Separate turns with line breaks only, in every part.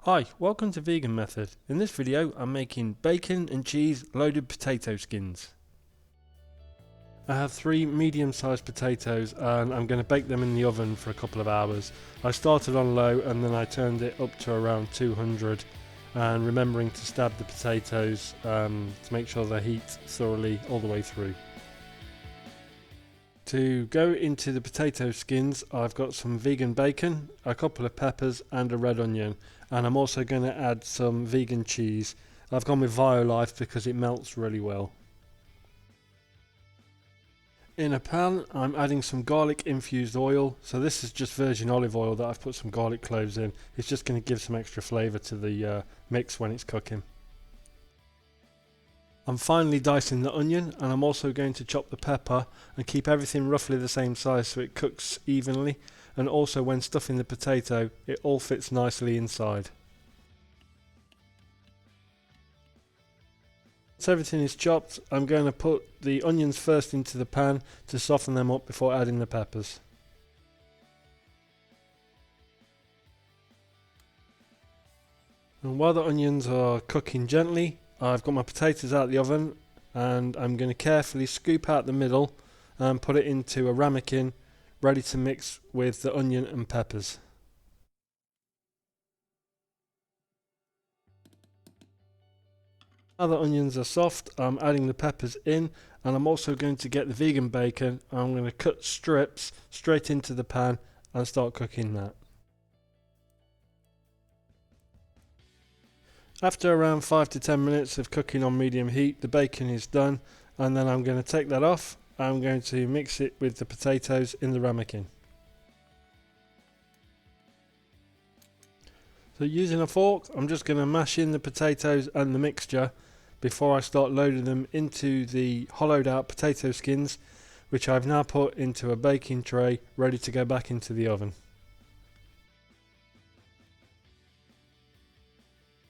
Hi, welcome to Vegan Method. In this video I'm making bacon and cheese loaded potato skins. I have 3 medium-sized potatoes and I'm going to bake them in the oven for a couple of hours. I started on low and then I turned it up to around 200, and remembering to stab the potatoes to make sure they heat thoroughly all the way through. To go into the potato skins, I've got some vegan bacon, a couple of peppers and a red onion, and I'm also going to add some vegan cheese. I've gone with Violife because it melts really well. In a pan I'm adding some garlic infused oil, so this is just virgin olive oil that I've put some garlic cloves in. It's just going to give some extra flavour to the mix when it's cooking. I'm finally dicing the onion, and I'm also going to chop the pepper and keep everything roughly the same size so it cooks evenly, and also when stuffing the potato it all fits nicely inside. Once everything is chopped, I'm going to put the onions first into the pan to soften them up before adding the peppers. And while the onions are cooking gently, I've got my potatoes out of the oven and I'm going to carefully scoop out the middle and put it into a ramekin ready to mix with the onion and peppers. Now the onions are soft, I'm adding the peppers in, and I'm also going to get the vegan bacon. I'm going to cut strips straight into the pan and start cooking that. After around 5 to 10 minutes of cooking on medium heat, the bacon is done, and then I'm going to take that off. I'm going to mix it with the potatoes in the ramekin. So using a fork, I'm just going to mash in the potatoes and the mixture before I start loading them into the hollowed out potato skins, which I've now put into a baking tray ready to go back into the oven.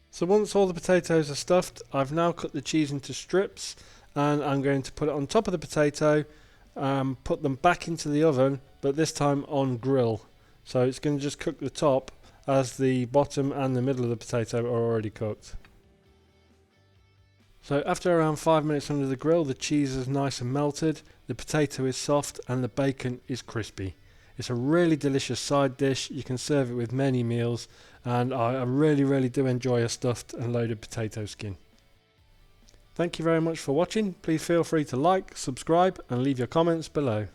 So once all the potatoes are stuffed, I've now cut the cheese into strips and I'm going to put it on top of the potato, put them back into the oven, but this time on grill. So it's going to just cook the top as the bottom and the middle of the potato are already cooked. So after around 5 minutes under the grill, the cheese is nice and melted, the potato is soft and the bacon is crispy. It's a really delicious side dish. You can serve it with many meals, and I really do enjoy a stuffed and loaded potato skin. Thank you very much for watching. Please feel free to like, subscribe and leave your comments below.